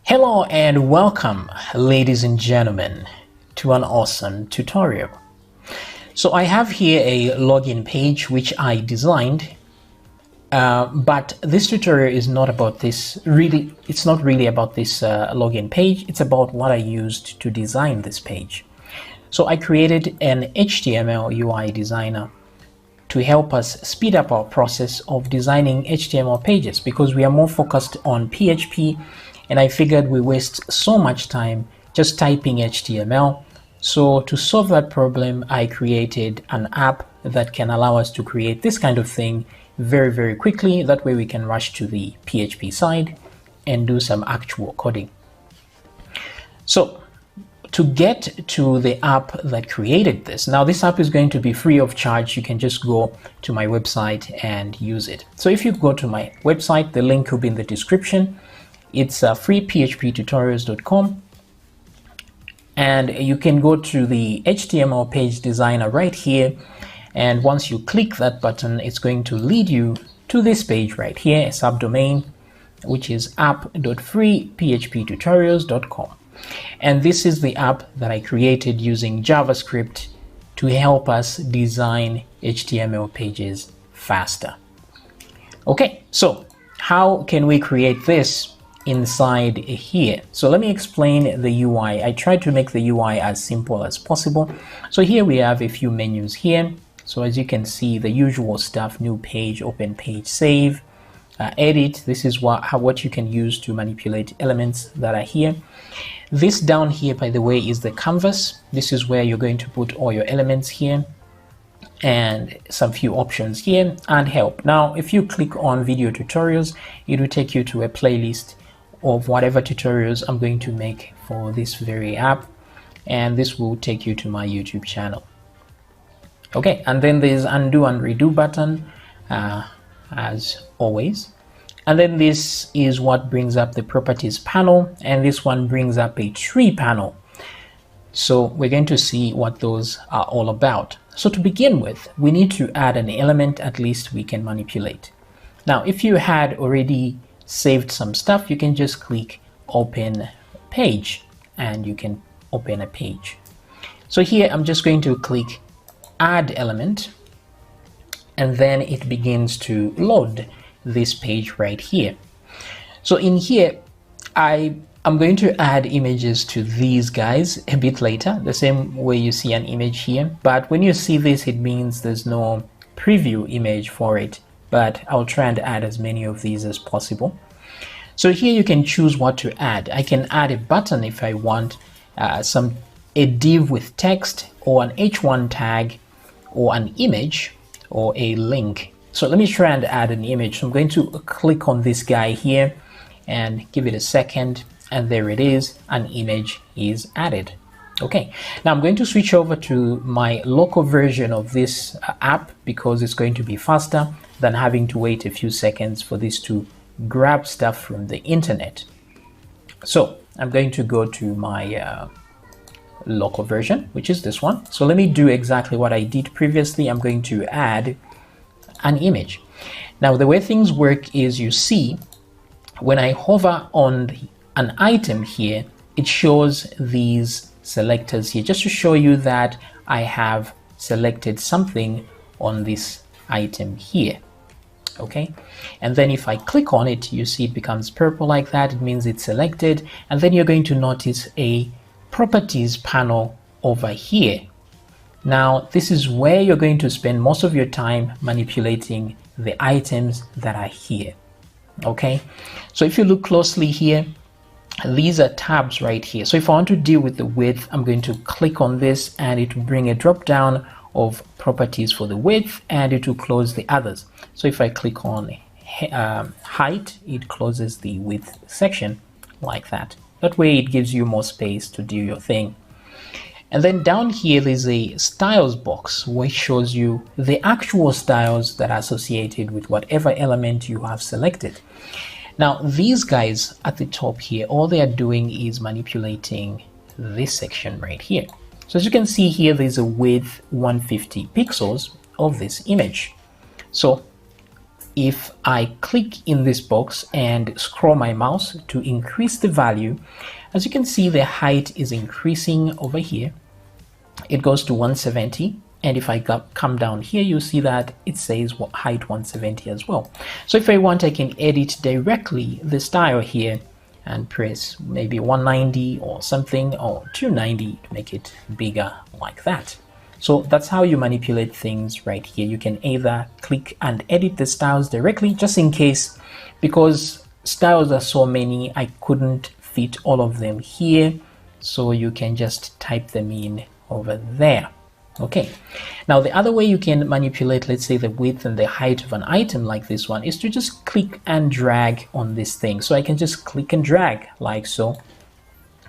Hello and welcome, ladies and gentlemen, to an awesome tutorial. So I have here a login page which I designed, but this tutorial is not about this. It's not really about this login page. It's about what I used to design this page. So I created an HTML UI designer to help us speed up our process of designing HTML pages, because we are more focused on PHP, and I figured we waste so much time just typing HTML. So to solve that problem, I created an app that can allow us to create this kind of thing very, very quickly. That way we can rush to the PHP side and do some actual coding. So to get to the app that created this, now this app is going to be free of charge. You can just go to my website and use it. So if you go to my website, the link will be in the description. It's freephptutorials.com, and you can go to the HTML page designer right here, and once you click that button, it's going to lead you to this page right here, a subdomain, which is app.freephptutorials.com. And this is the app that I created using JavaScript to help us design HTML pages faster. Okay, so how can we create this inside here? So let me explain the UI. I tried to make the UI as simple as possible. So here we have a few menus here. So as you can see, the usual stuff: new page, open page, save, edit. This is what you can use to manipulate elements that are here. This down here, by the way, is the canvas. This is where you're going to put all your elements here, and some few options here, and help. Now, if you click on video tutorials, it will take you to a playlist of whatever tutorials I'm going to make for this very app, and this will take you to my YouTube channel. Okay, and then there's undo and redo button, as always. And then this is what brings up the properties panel, and this one brings up a tree panel. So we're going to see what those are all about. So to begin with, we need to add an element at least we can manipulate. Now, if you had already saved some stuff, you can just click open page and you can open a page. So here I'm just going to click add element, and then it begins to load this page right here. So in here, I'm going to add images to these guys a bit later, the same way you see an image here. But when you see this, it means there's no preview image for it, but I'll try and add as many of these as possible. So here you can choose what to add. I can add a button if I want, a div with text, or an h1 tag, or an image, or a link. So let me try and add an image. So I'm going to click on this guy here and give it a second, and there it is, an image is added. Okay, now I'm going to switch over to my local version of this app, because it's going to be faster than having to wait a few seconds for this to grab stuff from the internet. So I'm going to go to my local version, which is this one. So let me do exactly what I did previously. I'm going to add an image. Now, the way things work is, you see, when I hover on an item here, it shows these selectors here, just to show you that I have selected something on this item here. Okay, and then if I click on it, you see it becomes purple like that. It means it's selected, and then you're going to notice a properties panel over here. Now, this is where you're going to spend most of your time manipulating the items that are here. Okay, so if you look closely here, these are tabs right here. So if I want to deal with the width, I'm going to click on this, and it will bring a drop down of properties for the width, and it will close the others. So if I click on height, it closes the width section like that. That way it gives you more space to do your thing. And then down here, there's a styles box which shows you the actual styles that are associated with whatever element you have selected. Now, these guys at the top here, all they are doing is manipulating this section right here. So as you can see here, there's a width 150 pixels of this image. So if I click in this box and scroll my mouse to increase the value, as you can see, the height is increasing over here. It goes to 170. And if I come down here, you see that it says height 170 as well. So if I want, I can edit directly the style here and press maybe 190 or something, or 290 to make it bigger like that. So that's how you manipulate things right here. You can either click and edit the styles directly, just in case, because styles are so many, I couldn't fit all of them here. So you can just type them in over there. Okay, now the other way you can manipulate, let's say, the width and the height of an item like this one, is to just click and drag on this thing. So I can just click and drag like so.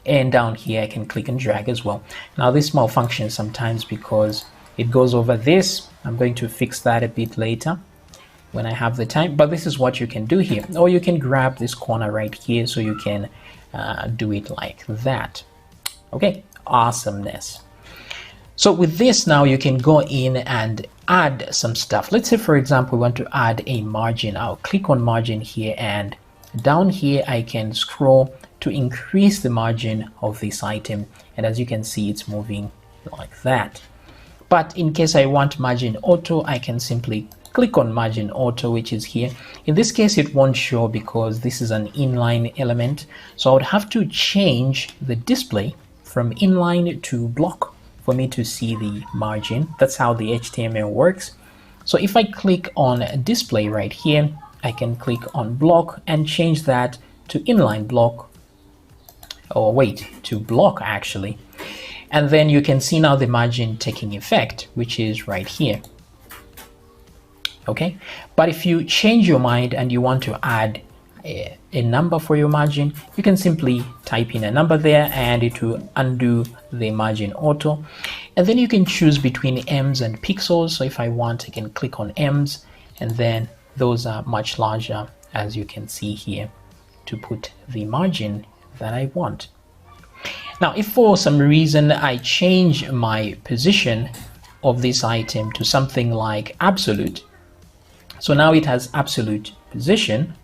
And down here I can click and drag as well. Now this malfunctions sometimes because it goes over this. I'm going to fix that a bit later when I have the time, but this is what you can do here. Or you can grab this corner right here, so you can do it like that. Okay, awesomeness. So with this, now you can go in and add some stuff. Let's say, for example, we want to add a margin. I'll click on margin here, and down here I can scroll to increase the margin of this item. And as you can see, it's moving like that. But in case I want margin auto, I can simply click on margin auto, which is here. In this case, it won't show because this is an inline element. So I would have to change the display from inline to block for me to see the margin. That's how the HTML works. So if I click on display right here, I can click on block and change that to inline block, or wait, to block actually. And then you can see now the margin taking effect, which is right here. Okay, but if you change your mind and you want to add a number for your margin, you can simply type in a number there and it will undo the margin auto. And then you can choose between ems and pixels. So if I want, I can click on ems, and then those are much larger, as you can see here, to put the margin that I want. Now, if for some reason I change my position of this item to something like absolute, so now it has absolute position,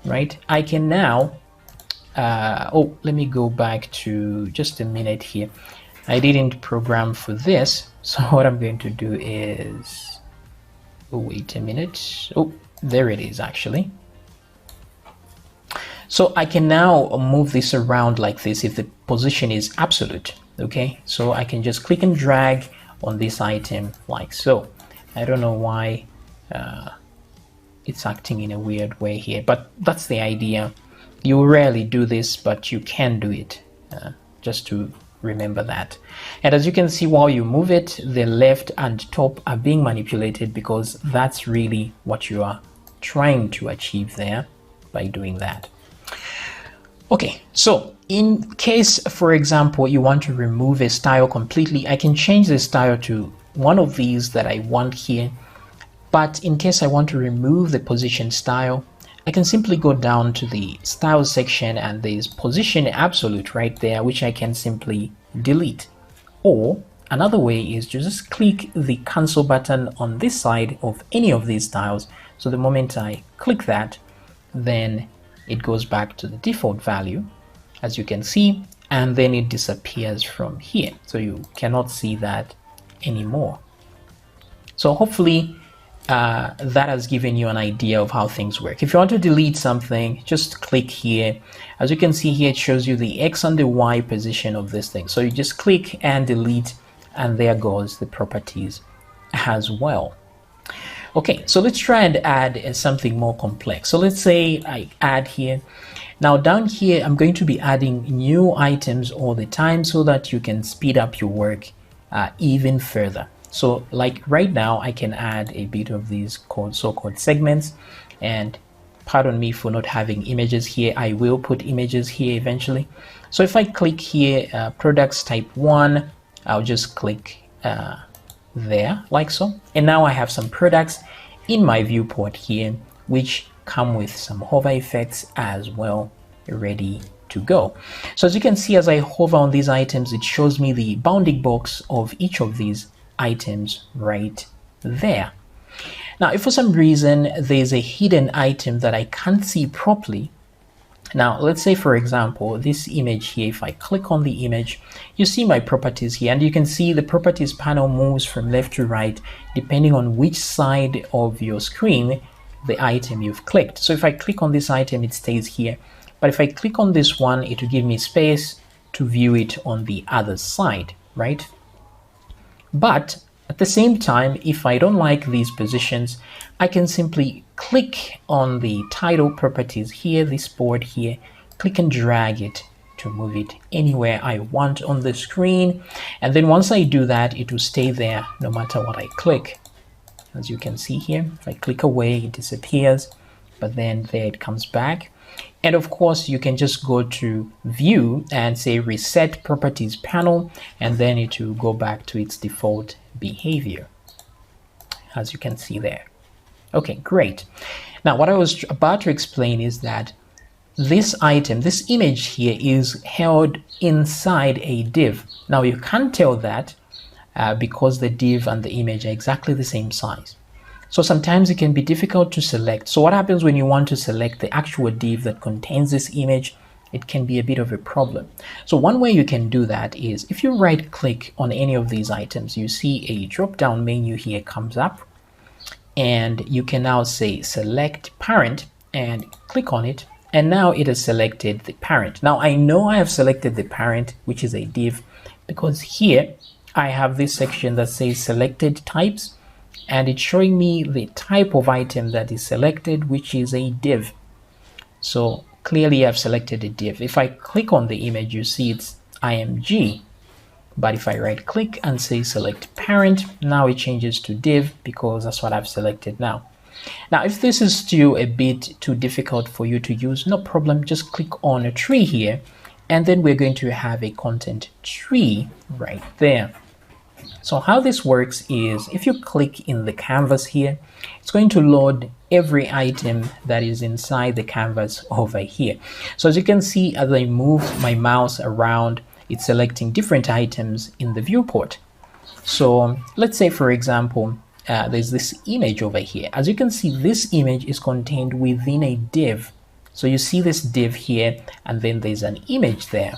right? I can now, let me go back to just a minute here. I didn't program for this. So what I'm going to do is, wait a minute. Oh, there it is actually. So I can now move this around like this if the position is absolute. Okay, so I can just click and drag on this item like so. I don't know why it's acting in a weird way here, but that's the idea. You rarely do this, but you can do it, just to remember that. And as you can see, while you move it, the left and top are being manipulated, because that's really what you are trying to achieve there by doing that. Okay, so in case, for example, you want to remove a style completely, I can change the style to one of these that I want here. But in case I want to remove the position style, I can simply go down to the style section, and there's position absolute right there, which I can simply delete. Or another way is to just click the cancel button on this side of any of these styles. So the moment I click that, then it goes back to the default value, as you can see, and then it disappears from here. So you cannot see that anymore. So hopefully that has given you an idea of how things work. If you want to delete something, just click here. As you can see here, it shows you the X and the Y position of this thing. So you just click and delete, and there goes the properties as well. Okay, so let's try and add something more complex. So let's say I add here. Now down here, I'm going to be adding new items all the time so that you can speed up your work even further. So like right now, I can add a bit of these so-called segments, and pardon me for not having images here. I will put images here eventually. So if I click here, products type 1, I'll just click there like so. And now I have some products in my viewport here, which come with some hover effects as well, ready to go. So as you can see, as I hover on these items, it shows me the bounding box of each of these items right there. Now, if for some reason there's a hidden item that I can't see properly, now let's say for example this image here, if I click on the image, you see my properties here, and you can see the properties panel moves from left to right depending on which side of your screen the item you've clicked. So if I click on this item, it stays here, but if I click on this one, it will give me space to view it on the other side, right? But at the same time, if I don't like these positions, I can simply click on the title properties here, this board here, click and drag it to move it anywhere I want on the screen. And then once I do that, it will stay there no matter what I click. As you can see here, if I click away, it disappears, but then there it comes back. And of course, you can just go to view and say reset properties panel, and then it will go back to its default behavior, as you can see there. Okay, great. Now, what I was about to explain is that this item, this image here, is held inside a div. Now, you can't tell that because the div and the image are exactly the same size. So sometimes it can be difficult to select. So what happens when you want to select the actual div that contains this image? It can be a bit of a problem. So one way you can do that is if you right click on any of these items, you see a drop down menu here comes up, and you can now say select parent and click on it, and now it has selected the parent. Now I know I have selected the parent, which is a div, because here I have this section that says selected types, and it's showing me the type of item that is selected, which is a div. So clearly I've selected a div. If I click on the image, you see it's img, but if I right click and say select parent, now it changes to div because that's what I've selected now. Now, if this is still a bit too difficult for you to use, no problem, just click on a tree here, and then we're going to have a content tree right there. So how this works is if you click in the canvas here, it's going to load every item that is inside the canvas over here. So as you can see, as I move my mouse around, it's selecting different items in the viewport. So let's say, for example, there's this image over here. As you can see, this image is contained within a div. So you see this div here, and then there's an image there.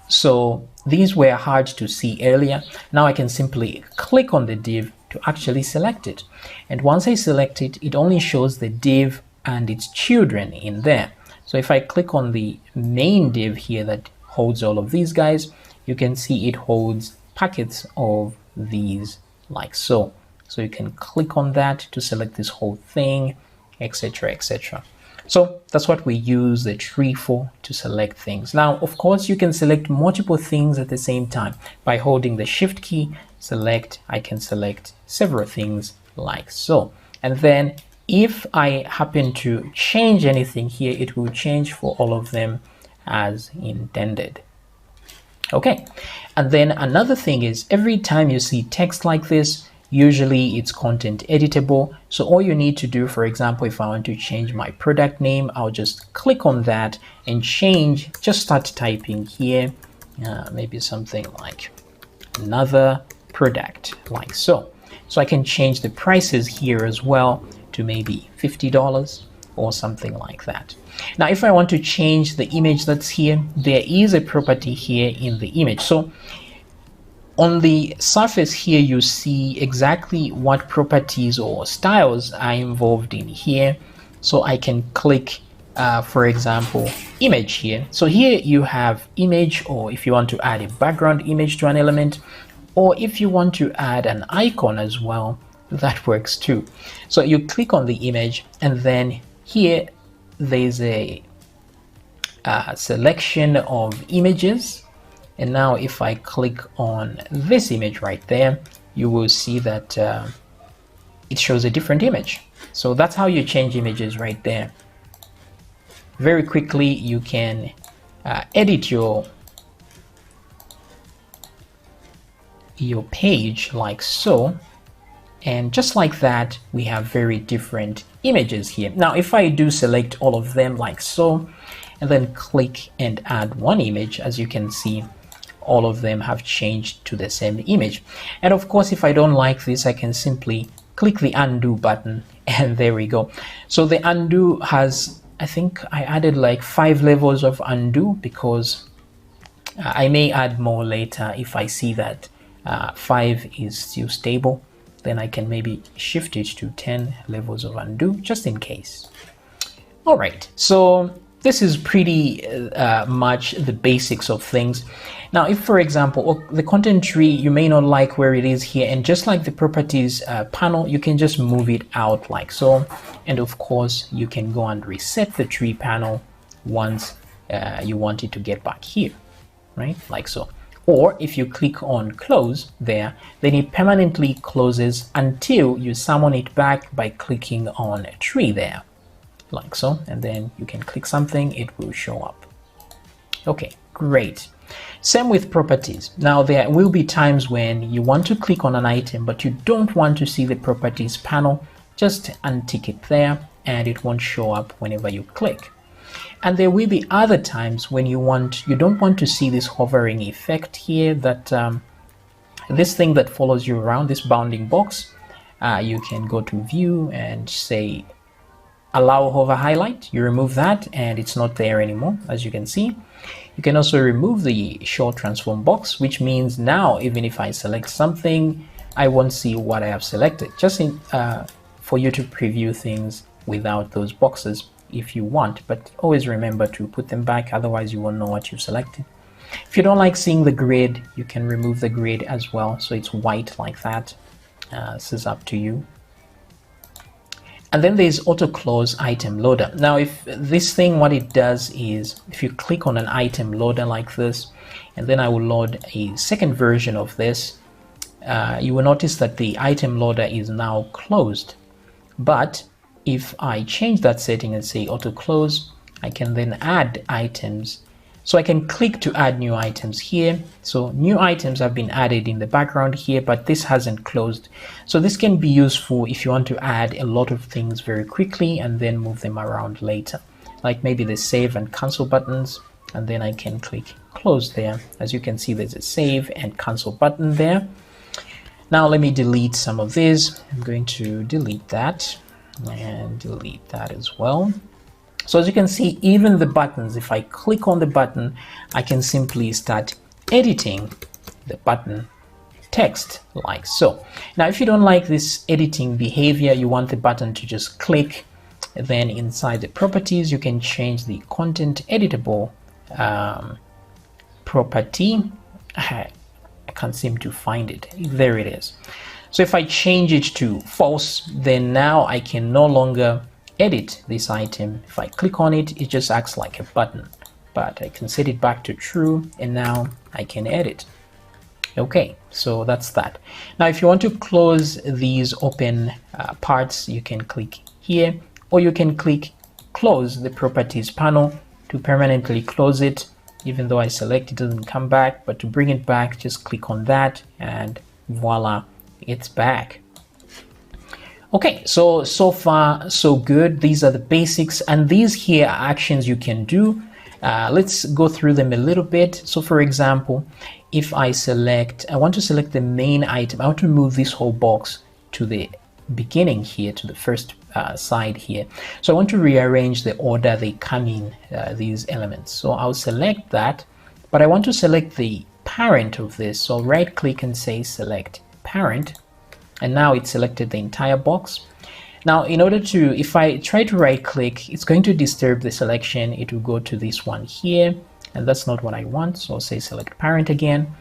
So these were hard to see earlier. Now I can simply click on the div to actually select it. And once I select it, it only shows the div and its children in there. So if I click on the main div here that holds all of these guys, you can see it holds packets of these like so. So you can click on that to select this whole thing, etc., etc. So that's what we use the tree for, to select things. Now, of course, you can select multiple things at the same time. By holding the shift key, select, I can select several things like so. And then if I happen to change anything here, it will change for all of them as intended. Okay, and then another thing is every time you see text like this, usually it's content editable. So all you need to do, for example, if I want to change my product name, I'll just click on that and change, just start typing here, maybe something like another product, like so. So I can change the prices here as well to maybe $50 or something like that. Now, if I want to change the image that's here, there is a property here in the image. So on the surface here, you see exactly what properties or styles are involved in here. So I can click, for example, image here. So here you have image, or if you want to add a background image to an element, or if you want to add an icon as well, that works too. So you click on the image, and then here there's a selection of images. And now if I click on this image right there, you will see that it shows a different image. So that's how you change images right there. Very quickly, you can edit your page like so. And just like that, we have very different images here. Now, if I do select all of them like so, and then click and add one image, as you can see, all of them have changed to the same image. And of course, if I don't like this, I can simply click the undo button, and there we go. So the undo has, I think I added like 5 levels of undo, because I may add more later if I see that 5 is still stable. Then I can maybe shift it to 10 levels of undo, just in case. All right, so this is pretty much the basics of things. Now, if, for example, the content tree, you may not like where it is here, and just like the properties panel, you can just move it out like so. And of course, you can go and reset the tree panel once you want it to get back here, right? Like so. Or if you click on close there, then it permanently closes until you summon it back by clicking on a tree there, like so. And then you can click something, it will show up. Okay, great. Same with properties. Now, there will be times when you want to click on an item, but you don't want to see the properties panel. Just untick it there, and it won't show up whenever you click. And there will be other times when you don't want to see this hovering effect here, that this thing that follows you around, this bounding box. You can go to view and say allow hover highlight. You remove that and it's not there anymore, as you can see. You can also remove the show transform box, which means now even if I select something, I won't see what I have selected. Just for you to preview things without those boxes if you want, but always remember to put them back, otherwise you won't know what you've selected. If you don't like seeing the grid, you can remove the grid as well, so it's white like that. This is up to you. And then there's auto close item loader. Now, if this thing, what it does is if you click on an item loader like this, and then I will load a second version of this, you will notice that the item loader is now closed. But if I change that setting and say auto close, I can then add items. So I can click to add new items here. So new items have been added in the background here, but this hasn't closed. So this can be useful if you want to add a lot of things very quickly and then move them around later. Like maybe the save and cancel buttons, and then I can click close there. As you can see, there's a save and cancel button there. Now let me delete some of these. I'm going to delete that and delete that as well. So as you can see, even the buttons, if I click on the button, I can simply start editing the button text like so. Now, if you don't like this editing behavior, you want the button to just click, then inside the properties, you can change the content editable property. I can't seem to find it. There it is. So if I change it to false, then now I can no longer edit this item. If I click on it, it just acts like a button, but I can set it back to true, and now I can edit. Okay, so that's that. Now, if you want to close these open parts, you can click here, or you can click close the properties panel to permanently close it. Even though I select, it doesn't come back, but to bring it back, just click on that and voila, it's back. Okay, so far so good. These are the basics, and these here are actions you can do. Let's go through them a little bit. So for example, if I want to select the main item, I want to move this whole box to the beginning here, to the first side here. So I want to rearrange the order they come in, these elements. So I'll select that, but I want to select the parent of this. So right click and say select parent, and now it's selected the entire box. Now, in order to, if I try to right click, it's going to disturb the selection. It will go to this one here, and that's not what I want. So I'll say select parent again.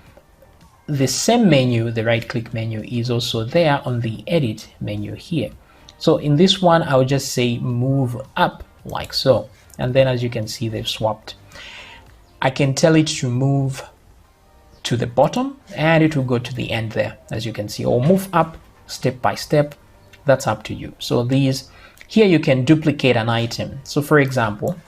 The same menu, the right click menu, is also there on the edit menu here. So in this one, I'll just say move up like so. And then as you can see, they've swapped. I can tell it to move to the bottom and it will go to the end there, as you can see, or move up step by step. That's up to you. So these here, you can duplicate an item. So for example,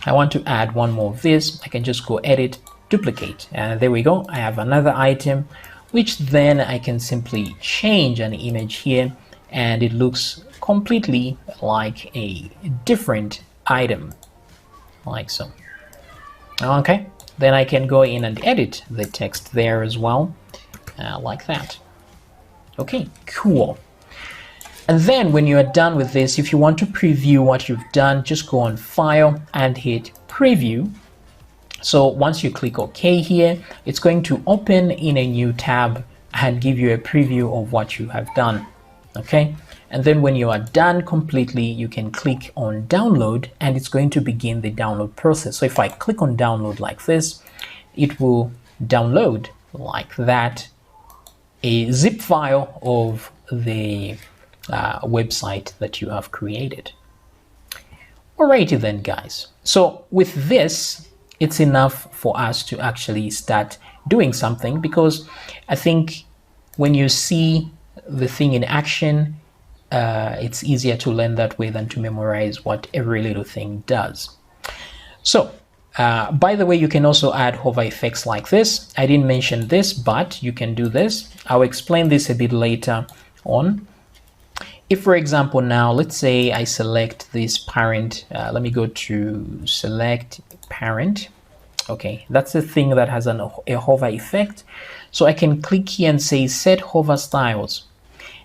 I want to add one more of this. I can just go edit, duplicate, and there we go. I have another item, which then I can simply change an image here, and it looks completely like a different item, like so. Okay, then I can go in and edit the text there as well, like that. Okay, cool. And then when you are done with this, if you want to preview what you've done, just go on File and hit Preview. So once you click OK here, it's going to open in a new tab and give you a preview of what you have done. Okay, and then when you are done completely, you can click on Download and it's going to begin the download process. So if I click on Download like this, it will download like that a zip file of the website that you have created. Alrighty then, guys. So with this, it's enough for us to actually start doing something, because I think when you see the thing in action, it's easier to learn that way than to memorize what every little thing does. So by the way, you can also add hover effects like this. I didn't mention this, but you can do this. I'll explain this a bit later on. If, for example, now let's say I select this parent, let me go to select parent. Okay, that's the thing that has a hover effect. So I can click here and say set hover styles.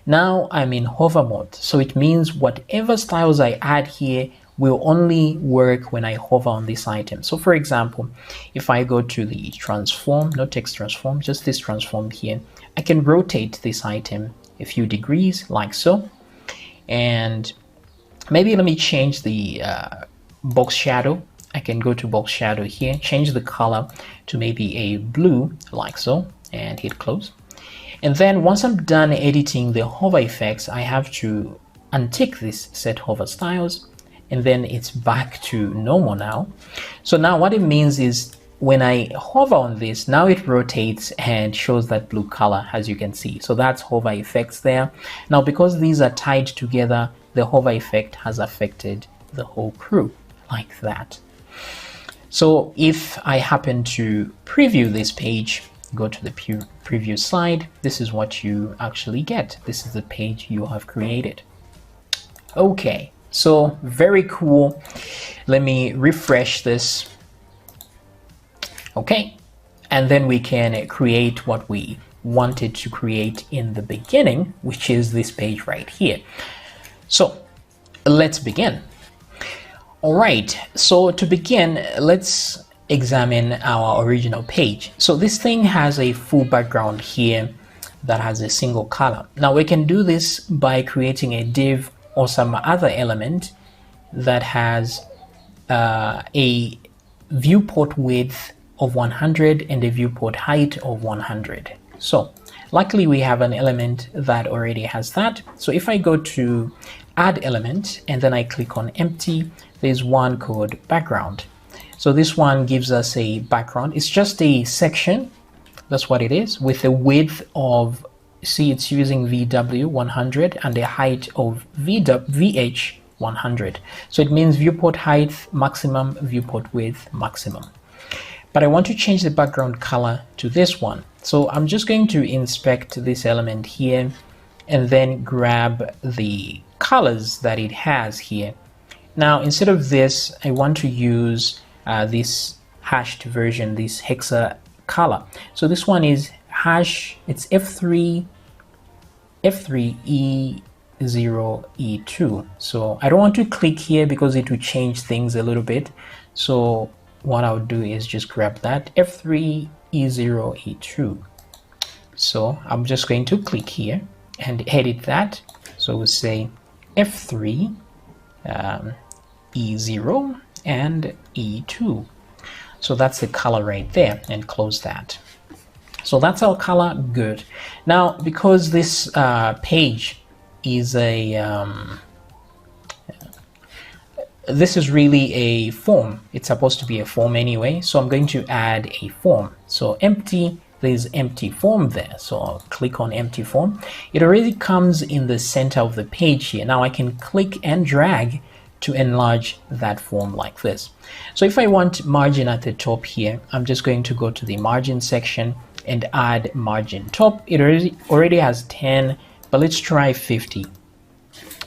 Now I'm in hover mode. So it means whatever styles I add here will only work when I hover on this item. So for example, if I go to the transform, not text transform, just this transform here, I can rotate this item a few degrees like so. And maybe let me change the box shadow. I can go to box shadow here, change the color to maybe a blue like so, and hit close. And then once I'm done editing the hover effects, I have to untick this set hover styles, and then it's back to normal now. So now what it means is when I hover on this, now it rotates and shows that blue color, as you can see. So that's hover effects there. Now, because these are tied together, the hover effect has affected the whole crew like that. So if I happen to preview this page, go to the preview slide, this is what you actually get. This is the page you have created. Okay, so very cool. Let me refresh this. Okay, and then we can create what we wanted to create in the beginning, which is this page right here. So let's begin. All right, so to begin, let's examine our original page. So this thing has a full background here that has a single color. Now we can do this by creating a div or some other element that has a viewport width of 100 and a viewport height of 100. So luckily we have an element that already has that. So if I go to add element and then I click on empty, there's one called background. So this one gives us a background. It's just a section, that's what it is, with a width of, see, it's using VW 100 and a height of VH 100. So it means viewport height maximum, viewport width maximum. But I want to change the background color to this one. So I'm just going to inspect this element here and then grab the colors that it has here. Now, instead of this, I want to use this hashed version, this hexa color. So this one is hash, it's F3 E0 E2. So I don't want to click here because it will change things a little bit. So what I'll do is just grab that F3 E0 E2. So I'm just going to click here and edit that. So we'll say F3 E0 and E2. So that's the color right there, and close that. So that's our color, good. Now, because this page is a this is really a form. It's supposed to be a form anyway, so I'm going to add a form. So empty, there's empty form there. So I'll click on empty form. It already comes in the center of the page here. Now I can click and drag to enlarge that form like this. So if I want margin at the top here, I'm just going to go to the margin section and add margin top. It already has 10, but let's try 50.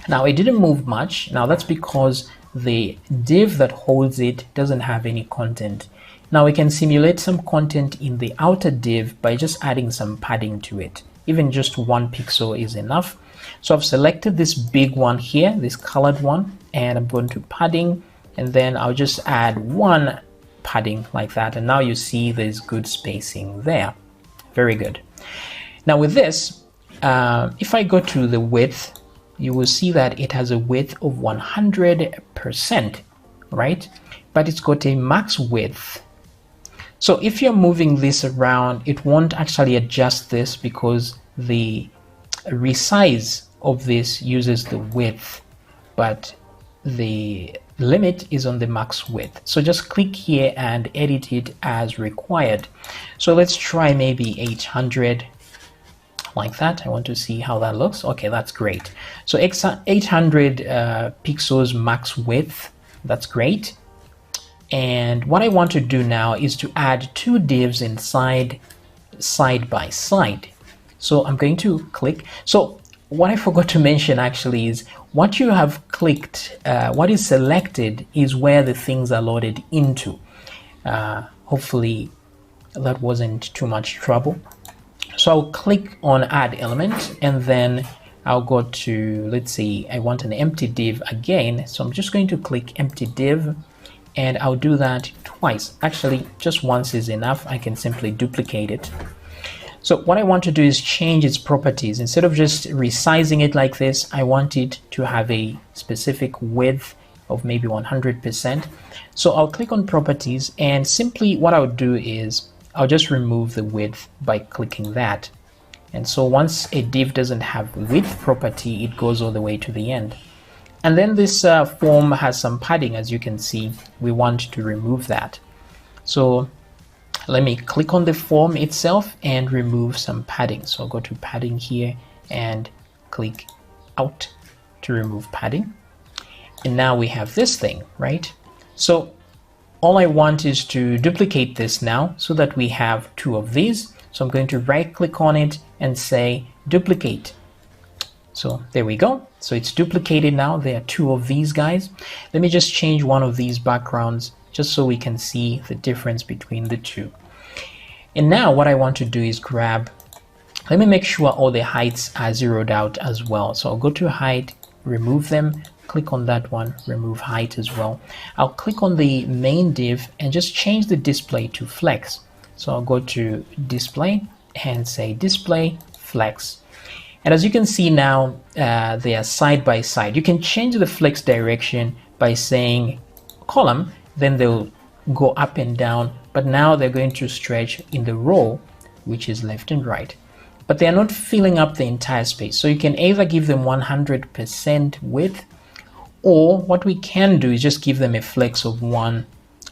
Now it didn't move much. Now that's because the div that holds it doesn't have any content. Now we can simulate some content in the outer div by just adding some padding to it. even just 1 pixel is enough. So I've selected this big one here, this colored one, and I'm going to padding, and then I'll just add 1 padding like that, and now you see there's good spacing there. Very good. Now with this, if I go to the width, you will see that it has a width of 100%, right? But it's got a max width. So if you're moving this around, it won't actually adjust this because the resize of this uses the width, but the limit is on the max width. So just click here and edit it as required. So let's try maybe 800 like that. I want to see how that looks. Okay, that's great. So 800 pixels max width. That's great. And what I want to do now is to add 2 divs inside side by side. So I'm going to click. So what I forgot to mention actually is what you have clicked, what is selected is where the things are loaded into. Hopefully that wasn't too much trouble. So I'll click on add element, and then I'll go to, let's see, I want an empty div again. So I'm just going to click empty div, and I'll do that twice. Actually, just once is enough. I can simply duplicate it. So what I want to do is change its properties. Instead of just resizing it like this, I want it to have a specific width of maybe 100%. So I'll click on properties, and simply what I'll do is I'll just remove the width by clicking that. And so once a div doesn't have width property, it goes all the way to the end. And then this form has some padding, as you can see. We want to remove that. So let me click on the form itself and remove some padding. So I'll go to padding here and click out to remove padding. And now we have this thing, right? So all I want is to duplicate this now so that we have 2 of these. So I'm going to right click on it and say duplicate. So there we go. So it's duplicated now. There are 2 of these guys. Let me just change one of these backgrounds just so we can see the difference between the 2. And now what I want to do is grab, let me make sure all the heights are zeroed out as well. So I'll go to height, remove them, click on that one, remove height as well. I'll click on the main div and just change the display to flex. So I'll go to display and say display flex. And as you can see now, they are side by side. You can change the flex direction by saying column, then they'll go up and down, but now they're going to stretch in the row, which is left and right. But they are not filling up the entire space. So you can either give them 100% width, or what we can do is just give them a flex of 1.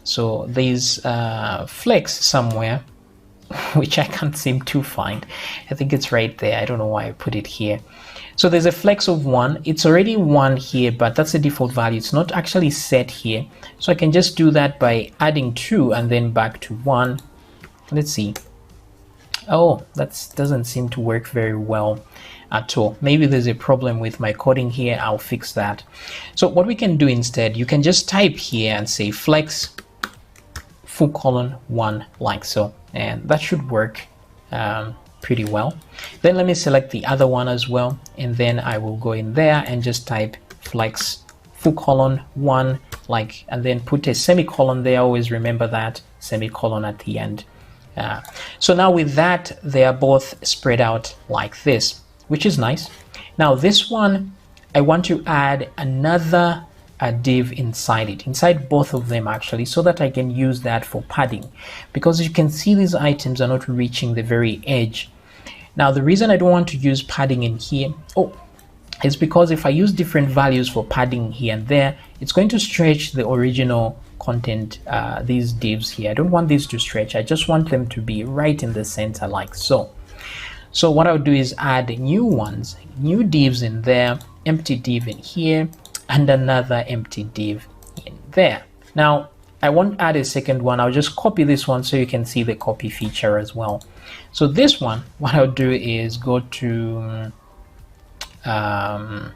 So there's flex somewhere, which I can't seem to find. I think it's right there. I don't know why I put it here. So there's a flex of 1. It's already 1 here, but that's the default value. It's not actually set here. So I can just do that by adding 2 and then back to 1. Let's see. Oh, that doesn't seem to work very well at all. Maybe there's a problem with my coding here. I'll fix that. So what we can do instead, you can just type here and say flex full colon 1 like so, and that should work pretty well. Then let me select the other one as well, and then I will go in there and just type flex full colon 1 like, and then put a semicolon there. Always remember that semicolon at the end. So now with that, they are both spread out like this, which is nice. Now this one, I want to add another div inside it, inside both of them actually, so that I can use that for padding, because you can see these items are not reaching the very edge. Now the reason I don't want to use padding in here, is because if I use different values for padding here and there, it's going to stretch the original content, these divs here. I don't want these to stretch. I just want them to be right in the center like so. So what I'll do is add new ones, new divs in there, empty div in here, and another empty div in there. Now I won't add a second one. I'll just copy this one so you can see the copy feature as well. So this one, what I'll do is go to I'm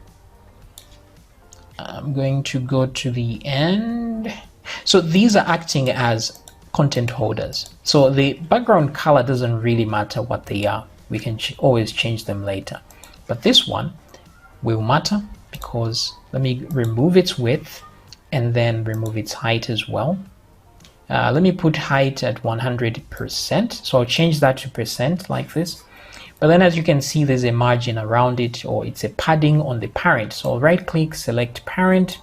going to go to the end. So these are acting as content holders. So the background color doesn't really matter what they are. we can always change them later. But this one will matter because let me remove its width and then remove its height as well. Let me put height at 100%. So I'll change that to percent like this. But then as you can see, there's a margin around it, or it's a padding on the parent. So I'll right click, select parent,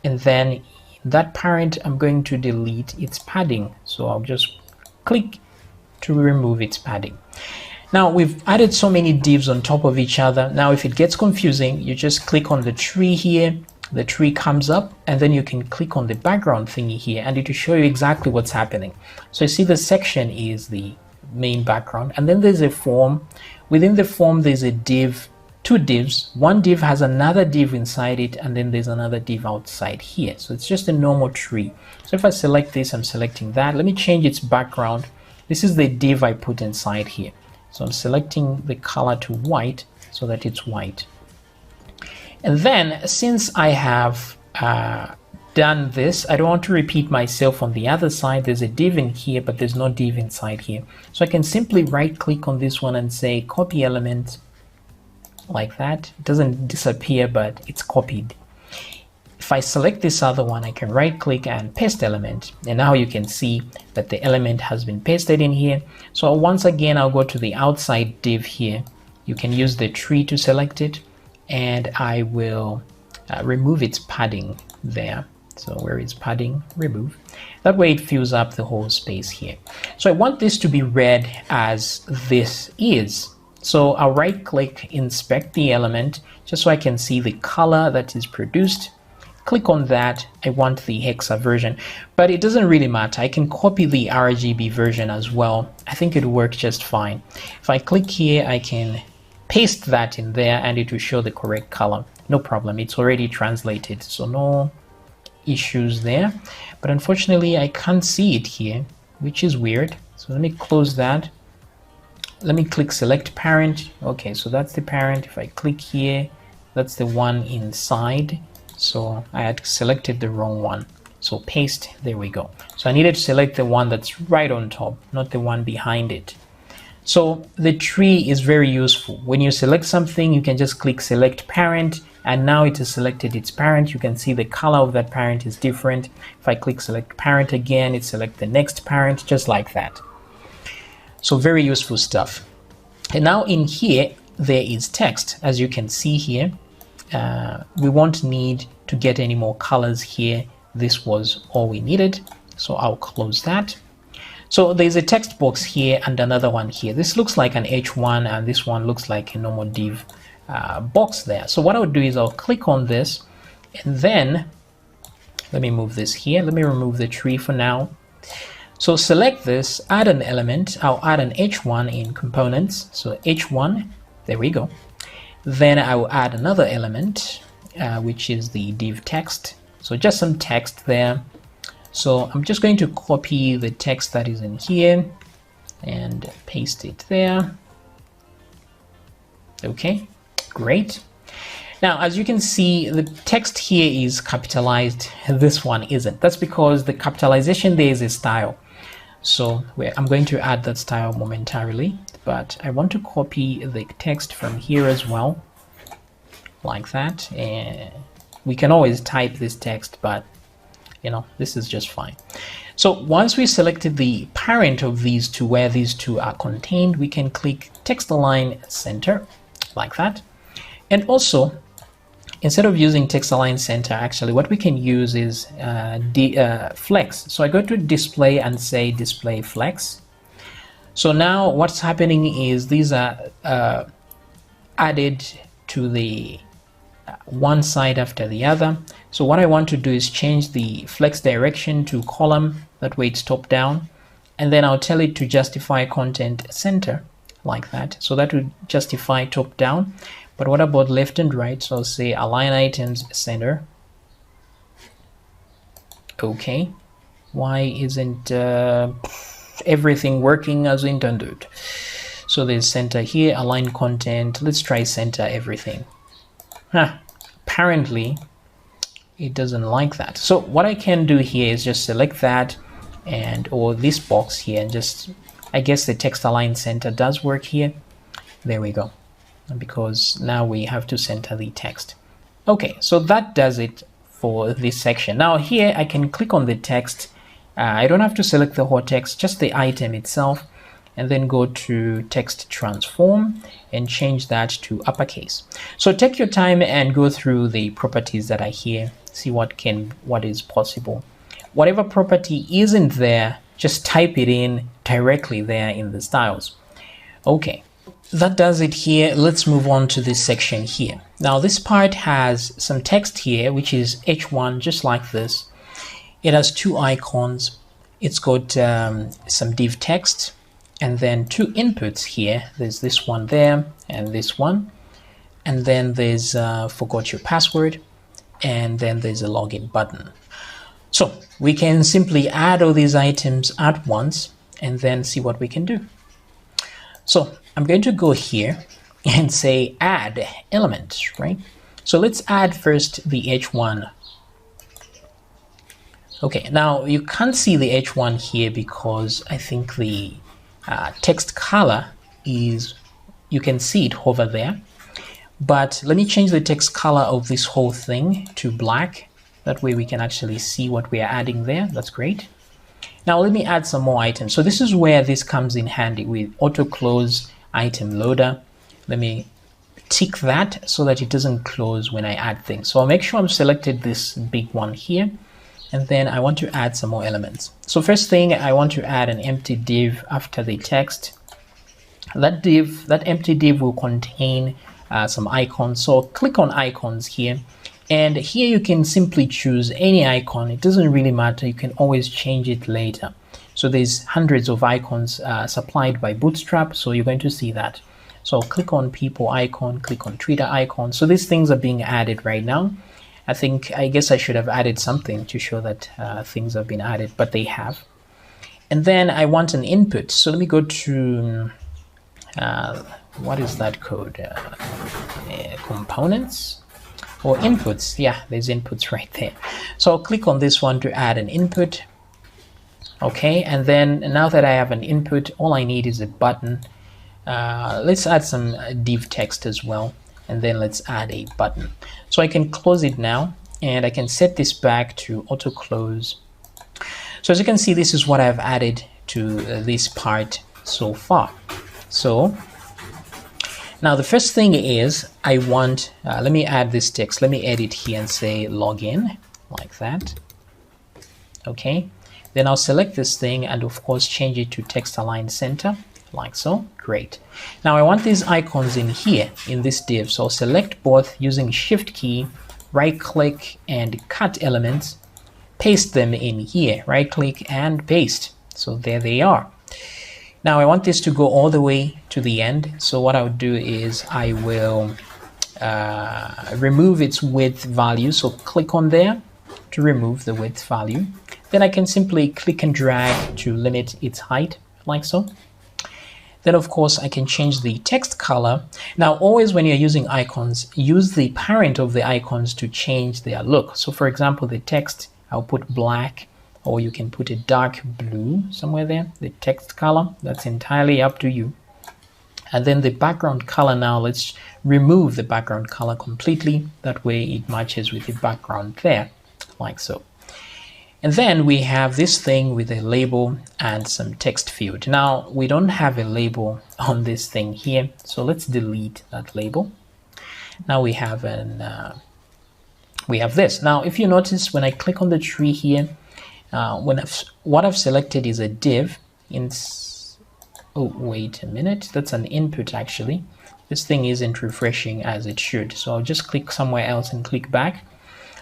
and then in that parent, I'm going to delete its padding. So I'll just click to remove its padding. Now we've added so many divs on top of each other. Now if it gets confusing, you just click on the tree here, the tree comes up, and then you can click on the background thingy here and it will show you exactly what's happening. So you see the section is the main background, and then there's a form. Within the form there's a div, two divs. One div has another div inside it, and then there's another div outside here. So it's just a normal tree. So if I select this, I'm selecting that. Let me change its background. This is the div I put inside here. So I'm selecting the color to white so that it's white. And then since I have done this, I don't want to repeat myself on the other side. There's a div in here, but there's no div inside here. So I can simply right click on this one and say copy element like that. It doesn't disappear, but it's copied. If I select this other one, I can right click and paste element. And now you can see that the element has been pasted in here. So once again, I'll go to the outside div here. You can use the tree to select it, and I will remove its padding there. So where is padding? Remove. That way it fills up the whole space here. So I want this to be read as this is. So I'll right click, inspect the element, just so I can see the color that is produced. Click on that. I want the hexa version, but it doesn't really matter. I can copy the RGB version as well. I think it'll work just fine. If I click here, I can paste that in there and it will show the correct color. No problem. It's already translated, so no issues there. But unfortunately, I can't see it here, which is weird. So let me close that. Let me click select parent. Okay, so that's the parent. If I click here, that's the one inside. So I had selected the wrong one. So paste, there we go. So I needed to select the one that's right on top, not the one behind it. So the tree is very useful. When you select something, you can just click select parent, and now it has selected its parent. You can see the color of that parent is different. If I click select parent again, it selects the next parent, just like that. So very useful stuff. And now in here, there is text. As you can see here, we won't need to get any more colors here. This was all we needed. So I'll close that. So there's a text box here and another one here. This looks like an H1 and this one looks like a normal div box there. So what I'll do is I'll click on this, and then let me move this here. Let me remove the tree for now. So select this, add an element. I'll add an H1 in components. So H1, there we go. Then I will add another element, which is the div text. So just some text there. So I'm just going to copy the text that is in here and paste it there. Okay, great. Now, as you can see, the text here is capitalized. This one isn't. That's because the capitalization there is a style. So I'm going to add that style momentarily, but I want to copy the text from here as well, like that. And we can always type this text, but you know, this is just fine. So once we selected the parent of these two, where these two are contained, we can click text align center like that. And also, instead of using text align center, actually what we can use is flex. So I go to display and say display flex. So now what's happening is these are added to the one side after the other. So what I want to do is change the flex direction to column, that way it's top down, and then I'll tell it to justify content center like that. So that would justify top down. But what about left and right? So I'll say align items center. Okay, why isn't everything working as intended? So there's center here, align content. Let's try center everything. Apparently it doesn't like that. So what I can do here is just select that and or this box here and just, I guess the text align center does work here. There we go, because now we have to center the text. Okay, so that does it for this section. Now here I can click on the text. I don't have to select the whole text, just the item itself, and then go to text transform and change that to uppercase. So take your time and go through the properties that are here, see what is possible. Whatever property isn't there, just type it in directly there in the styles. Okay, that does it here. Let's move on to this section here. Now this part has some text here, which is H1, just like this. It has two icons. It's got some div text, and then two inputs here. There's this one there and this one, and then there's forgot your password, and then there's a login button. So we can simply add all these items at once and then see what we can do. So I'm going to go here and say add element, right? So let's add first the H1. Okay, now you can't see the H1 here because I think the text color is, you can see it over there. But let me change the text color of this whole thing to black. That way we can actually see what we are adding there. That's great. Now let me add some more items. So this is where this comes in handy with auto close item loader. Let me tick that so that it doesn't close when I add things. So I'll make sure I've selected this big one here, and then I want to add some more elements. So first thing, I want to add an empty div after the text. That empty div will contain some icons. So click on icons here, and here you can simply choose any icon. It doesn't really matter. You can always change it later. So there's hundreds of icons supplied by Bootstrap, so you're going to see that. So click on people icon, click on Twitter icon. So these things are being added right now. I guess I should have added something to show that things have been added, but they have. And then I want an input. So let me go to, what is that code? Components or inputs. Yeah, there's inputs right there. So I'll click on this one to add an input. Okay, and then now that I have an input, all I need is a button. Let's add some div text as well, and then let's add a button. So I can close it now, and I can set this back to auto close. So as you can see, this is what I've added to this part so far. So now the first thing is I want, let me add this text. Let me edit here and say login, like that. Okay, then I'll select this thing and of course change it to text align center, like so. Great. Now I want these icons in here in this div, so I'll select both using shift key, right click and cut elements, paste them in here, right click and paste. So there they are. Now I want this to go all the way to the end, so what I would do is I will remove its width value. So click on there to remove the width value. Then I can simply click and drag to limit its height, like so. Then of course I can change the text color. Now always when you're using icons, use the parent of the icons to change their look. So for example, the text, I'll put black, or you can put a dark blue somewhere there, the text color. That's entirely up to you. And then the background color, now let's remove the background color completely. That way it matches with the background there, like so. And then we have this thing with a label and some text field. Now we don't have a label on this thing here, so let's delete that label. Now we have this. Now if you notice, when I click on the tree here, what I've selected is a div. Oh, wait a minute, that's an input actually. This thing isn't refreshing as it should, so I'll just click somewhere else and click back.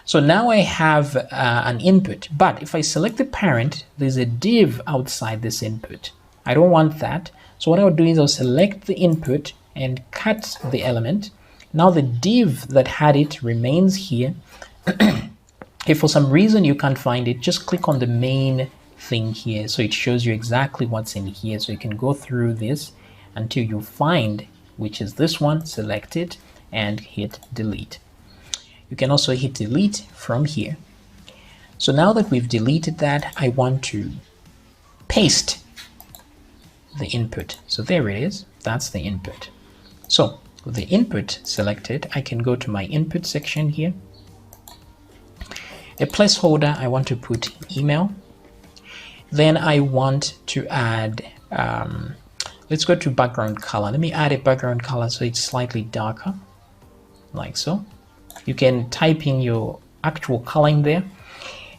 So now I have an input, but if I select the parent, there's a div outside this input. I don't want that. So what I'll do is I'll select the input and cut the element. Now the div that had it remains here. If for some reason you can't find it, just click on the main thing here. So it shows you exactly what's in here. So you can go through this until you find, which is this one, select it and hit delete. You can also hit delete from here. So now that we've deleted that, I want to paste the input. So there it is. That's the input. So with the input selected, I can go to my input section here. A placeholder, I want to put email. Then I want to add, let's go to background color. Let me add a background color so it's slightly darker, like so. You can type in your actual color in there.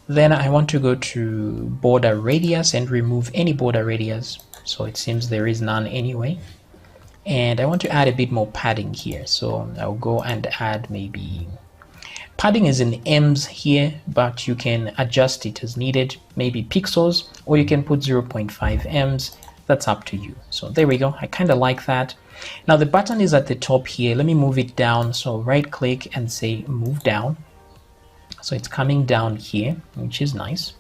Then I want to go to border radius and remove any border radius. So it seems there is none anyway. And I want to add a bit more padding here. So I'll go and add maybe, padding is in ems here, but you can adjust it as needed, maybe pixels, or you can put 0.5 ems. That's up to you. So there we go. I kind of like that. Now the button is at the top here. Let me move it down. So right click and say move down. So it's coming down here, which is nice.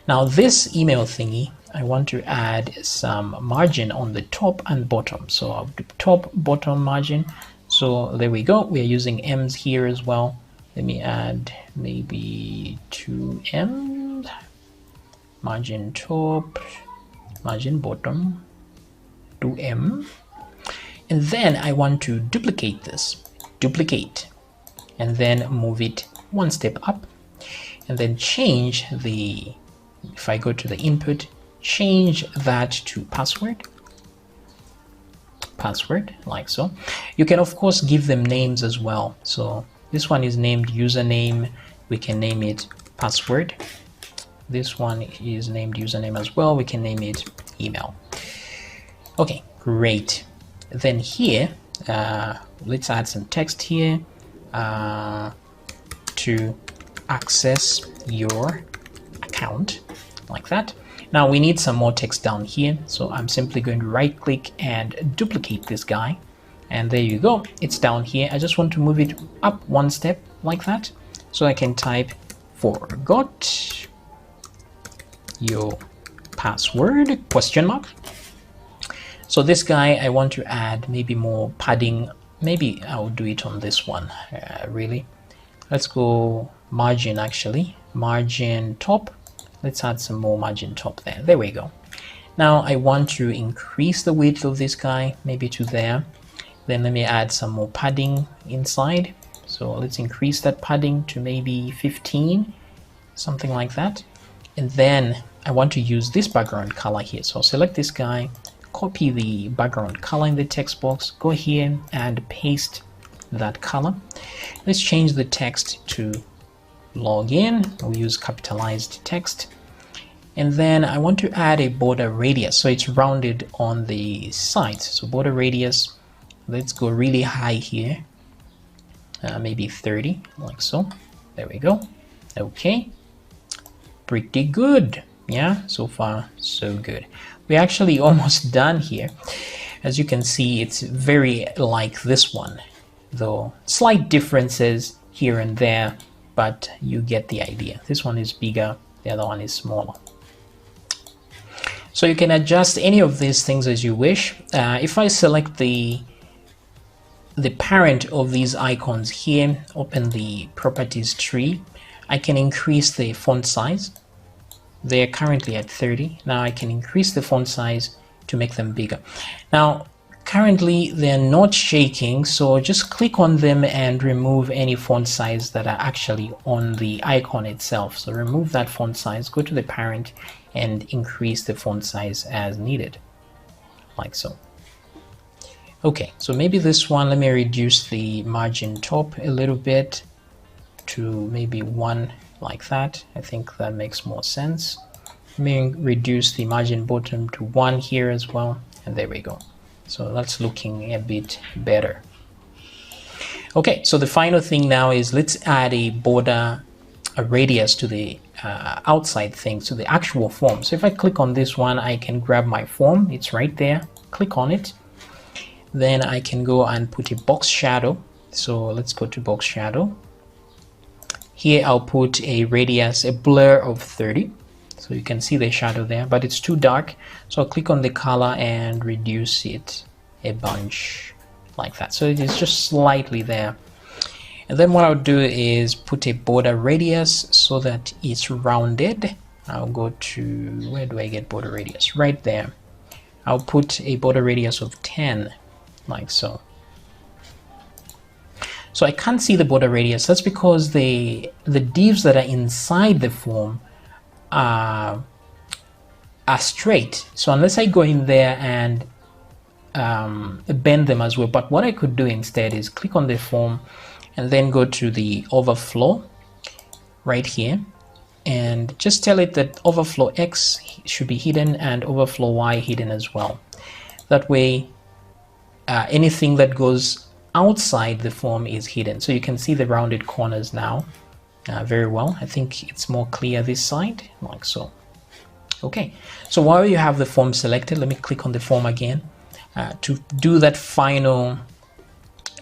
Now this email thingy, I want to add some margin on the top and bottom. So I'll do top, bottom margin. So there we go. We are using ems here as well. Let me add maybe 2 ems. Margin top, margin bottom, 2 and then I want to duplicate this, duplicate, and then move it one step up, and then change the, if I go to the input, change that to password, like so. You can of course give them names as well. So this one is named username, we can name it password. This one is named username as well, we can name it email. Okay, great. Then here, let's add some text here to access your account, like that. Now we need some more text down here, so I'm simply going to right click and duplicate this guy, and there you go, it's down here. I just want to move it up one step like that, so I can type forgot your password question mark. So this guy, I want to add maybe more padding. Maybe I'll do it on this one, really. Let's go margin, actually. Margin top. Let's add some more margin top there. There we go. Now I want to increase the width of this guy, maybe to there. Then let me add some more padding inside. So let's increase that padding to maybe 15, something like that. And then I want to use this background color here. So I'll select this guy, copy the background color in the text box, go here and paste that color. Let's change the text to login. We'll use capitalized text. And then I want to add a border radius, so it's rounded on the sides. So border radius, let's go really high here, maybe 30, like so. There we go. Okay, pretty good. Yeah, so far so good. We're actually almost done here. As you can see, it's very like this one, though slight differences here and there, but you get the idea. This one is bigger, the other one is smaller. So you can adjust any of these things as you wish. If I select the parent of these icons here, open the properties tree, I can increase the font size. They're currently at 30. Now I can increase the font size to make them bigger. Now currently they're not shaking, so just click on them and remove any font size that are actually on the icon itself. So remove that font size, go to the parent and increase the font size as needed, like so. Okay, so maybe this one, let me reduce the margin top a little bit to maybe 1, like that. I think that makes more sense. Let me reduce the margin bottom to 1 here as well, and there we go. So that's looking a bit better. Okay, so the final thing now is let's add a border, a radius to the outside things, to the actual form. So if I click on this one, I can grab my form, it's right there, click on it. Then I can go and put a box shadow. So let's go to box shadow. Here I'll put a radius, a blur of 30. So you can see the shadow there, but it's too dark. So I'll click on the color and reduce it a bunch like that. So it is just slightly there. And then what I'll do is put a border radius so that it's rounded. I'll go to, where do I get border radius? Right there. I'll put a border radius of 10, like so. So I can't see the border radius. That's because the divs that are inside the form are straight. So unless I go in there and bend them as well. But what I could do instead is click on the form and then go to the overflow right here and just tell it that overflow X should be hidden and overflow Y hidden as well. That way anything that goes outside the form is hidden. So you can see the rounded corners now very well. I think it's more clear this side, like so. Okay, so while you have the form selected, let me click on the form again. To do that final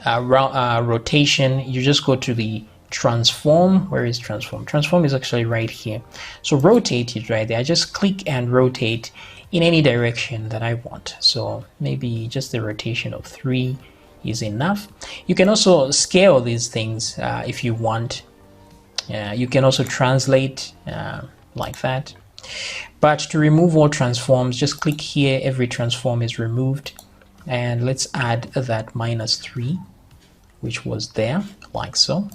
rotation, you just go to the transform. Where is transform? Transform is actually right here. So rotate it right there. I just click and rotate in any direction that I want. So maybe just the rotation of 3 is enough. You can also scale these things if you want. You can also translate like that. But to remove all transforms, just click here. Every transform is removed. And let's add that -3, which was there, like so.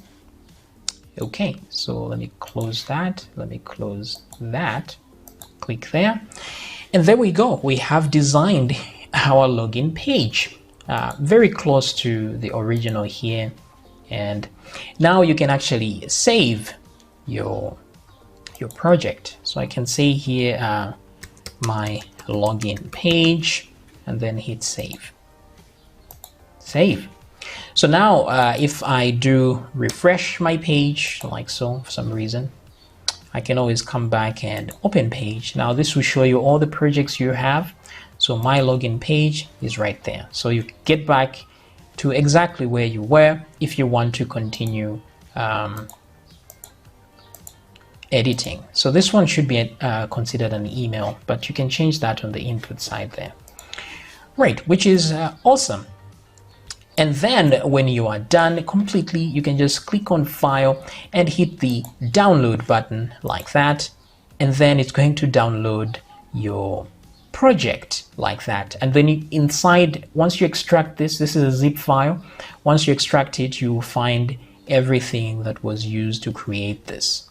Okay, so let me close that. Let me close that. Click there. And there we go. We have designed our login page. Very close to the original here. And now you can actually save your project. So I can say here my login page and then hit save. Save. So now if I do refresh my page like so, for some reason, I can always come back and open page. Now this will show you all the projects you have. So my login page is right there. So you get back to exactly where you were if you want to continue editing. So this one should be considered an email, but you can change that on the input side there. Right, which is awesome. And then when you are done completely, you can just click on file and hit the download button like that. And then it's going to download your project like that. And then inside, once you extract this is a zip file. Once you extract it, you will find everything that was used to create this.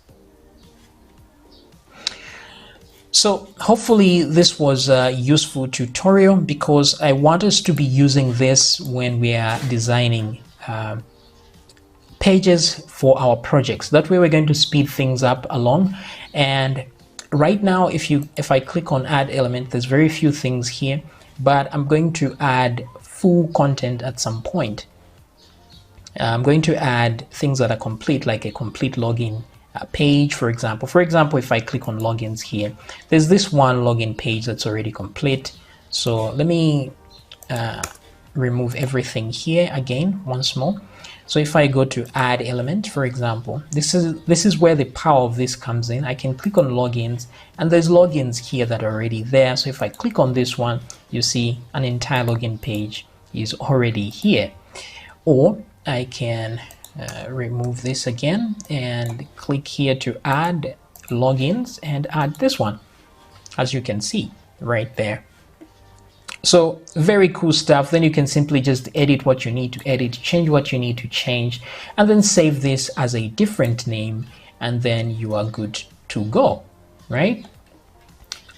So hopefully this was a useful tutorial, because I want us to be using this when we are designing pages for our projects. That way we're going to speed things up along. And right now, if I click on add element, there's very few things here, but I'm going to add full content at some point. I'm going to add things that are complete, like a complete login page, for example. For example, if I click on logins here, there's this one login page that's already complete. So let me remove everything here again once more. So if I go to add element, for example, this is where the power of this comes in. I can click on logins, and there's logins here that are already there. So if I click on this one, you see an entire login page is already here. Or I can remove this again and click here to add logins and add this one, as you can see right there. So very cool stuff. Then you can simply just edit what you need to edit, change what you need to change, and then save this as a different name, and then you are good to go, right?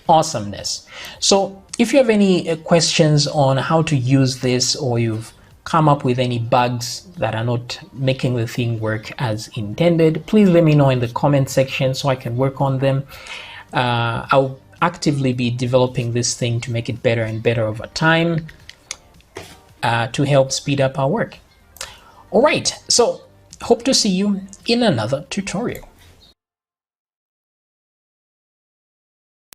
Awesomeness. So if you have any questions on how to use this, or you've come up with any bugs that are not making the thing work as intended, please let me know in the comment section so I can work on them. I'll actively be developing this thing to make it better and better over time to help speed up our work. All right, so hope to see you in another tutorial.